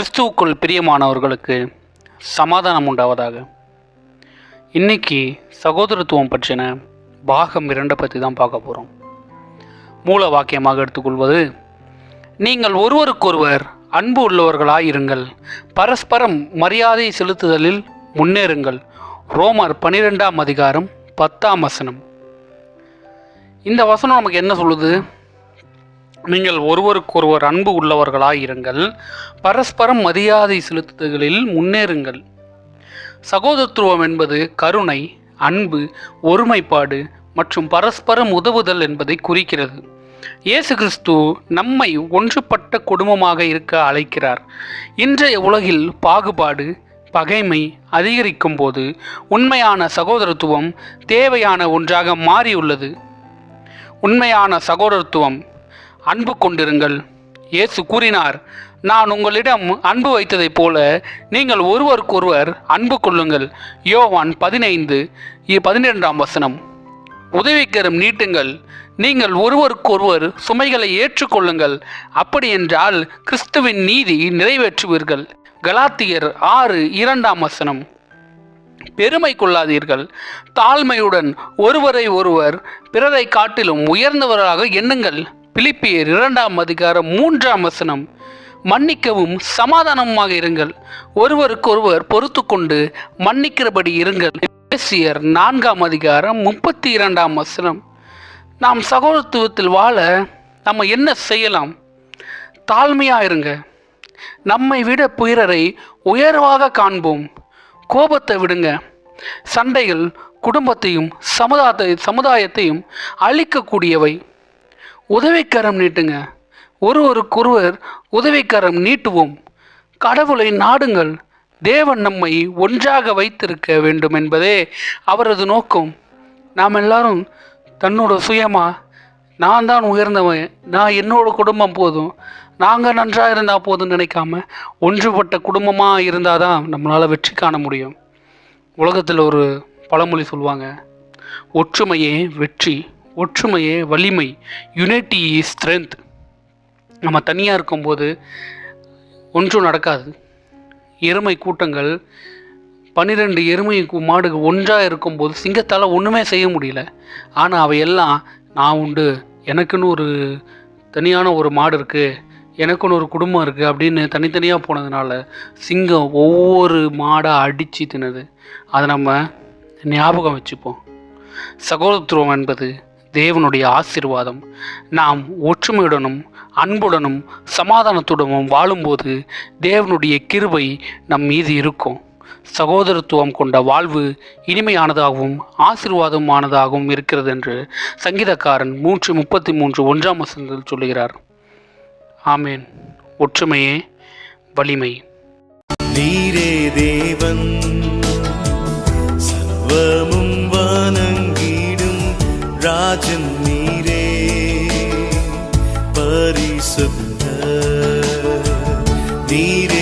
கிறிஸ்துவுக்குள் பிரியமானவர்களுக்கு சமாதானம் உண்டாவதாக. இன்னைக்கு சகோதரத்துவம் பற்றின பாகம் 2 பற்றி தான் பார்க்க போகிறோம். மூல வாக்கியமாக எடுத்துக்கொள்வது, நீங்கள் ஒருவருக்கொருவர் அன்பு உள்ளவர்களாயிருங்கள், பரஸ்பரம் மரியாதை செலுத்துதலில் முன்னேறுங்கள். ரோமர் 12ஆம் அதிகாரம் 10ஆம் வசனம். இந்த வசனம் நமக்கு என்ன சொல்லுது? நீங்கள் ஒருவருக்கொருவர் அன்பு உள்ளவர்களாயிருங்கள், பரஸ்பரம் மரியாதை செலுத்துதலில் முன்னேறுங்கள். சகோதரத்துவம் என்பது கருணை, அன்பு, ஒருமைப்பாடு மற்றும் பரஸ்பரம் உதவுதல் என்பதை குறிக்கிறது. இயேசு கிறிஸ்து நம்மை ஒன்றுபட்ட குடும்பமாக இருக்க அழைக்கிறார். இன்றைய உலகில் பாகுபாடு, பகைமை அதிகரிக்கும் போது உண்மையான சகோதரத்துவம் தேவையான ஒன்றாக மாறியுள்ளது. உண்மையான சகோதரத்துவம் அன்பு கொண்டிருங்கள். இயேசு கூறினார், நான் உங்களிடம் அன்பு வைத்ததைப் போல நீங்கள் ஒருவருக்கொருவர் அன்பு கொள்ளுங்கள். யோவான் 15:12ஆம் வசனம். உதவிக்கரம் நீட்டுங்கள். நீங்கள் ஒருவருக்கொருவர் சுமைகளை ஏற்றுக்கொள்ளுங்கள். அப்படி என்றால் கிறிஸ்துவின் நீதி நிறைவேற்றுவீர்கள். கலாத்தியர் 6:2ஆம் வசனம். பெருமை கொள்ளாதீர்கள், தாழ்மையுடன் ஒருவரை ஒருவர் பிறரை காட்டிலும் உயர்ந்தவராக எண்ணுங்கள். பிலிப்பியர் 2ஆம் அதிகாரம் 3ஆம் வசனம். மன்னிக்கவும் சமாதானமாக இருங்கள், ஒருவருக்கொருவர் பொறுத்து கொண்டு மன்னிக்கிறபடி இருங்கள். எபேசியர் 4ஆம் அதிகாரம் 32ஆம் வசனம். நாம் சகோதரத்துவத்தில் வாழ நம்ம என்ன செய்யலாம்? தாழ்மையாக இருங்க. நம்மை விட பிறரை உயர்வாக காண்போம். கோபத்தை விடுங்க. சண்டைகள் குடும்பத்தையும் சமுதாயத்தையும் அழிக்கக்கூடியவை. உதவிக்கரம் நீட்டுங்க. ஒருவருக்கொருவர் உதவிக்கரம் நீட்டுவோம். கடவுளை நாடுங்கள். தேவன் நம்மை ஒன்றாக வைத்திருக்க வேண்டும் என்பதே அவரது நோக்கம். நாம் எல்லாரும் தன்னோட சுயமா, நான் தான் உயர்ந்தவன், நான் என்னோட குடும்பம் போதும், நாங்கள் நன்றாக இருந்தால் போதும்னு நினைக்காம ஒன்றுபட்ட குடும்பமாக இருந்தால் தான் நம்மளால் வெற்றி காண முடியும். உலகத்தில் ஒரு பழமொழி சொல்லுவாங்க, ஒற்றுமையே வெற்றி, ஒற்றுமையே வலிமை, யுனைட்டி இஸ் ஸ்ட்ரென்த். நம்ம தனியாக இருக்கும்போது ஒன்றும் நடக்காது. எருமை கூட்டங்கள் 12 எருமை மாடுகள் ஒன்றாக இருக்கும்போது சிங்கத்தால் ஒன்றுமே செய்ய முடியல. ஆனால் அவையெல்லாம் நான் உண்டு, எனக்குன்னு ஒரு தனியான ஒரு மாடு இருக்குது, எனக்குன்னு ஒரு குடும்பம் இருக்குது அப்படின்னு தனித்தனியாக போனதுனால சிங்கம் ஒவ்வொரு மாடாக அடித்து தின்னது. அதை நம்ம ஞாபகம் வச்சுப்போம். சகோதரத்துவம் என்பது தேவனுடைய ஆசீர்வாதம். நாம் ஒற்றுமையுடனும் அன்புடனும் சமாதானத்துடனும் வாழும்போது தேவனுடைய கிருபை நம் மீது இருக்கும். சகோதரத்துவம் கொண்ட வாழ்வு இனிமையானதாகவும் ஆசீர்வாதமானதாகவும் இருக்கிறது என்று சங்கீதக்காரன் 133 1ஆம் வசனத்தில் சொல்லுகிறார். ஆமேன். ஒற்றுமையே வலிமை. நீரே தேவன், சர்வமும் வணங்கிடும் ராஜன் நீரே, பரிசுத்த நீரே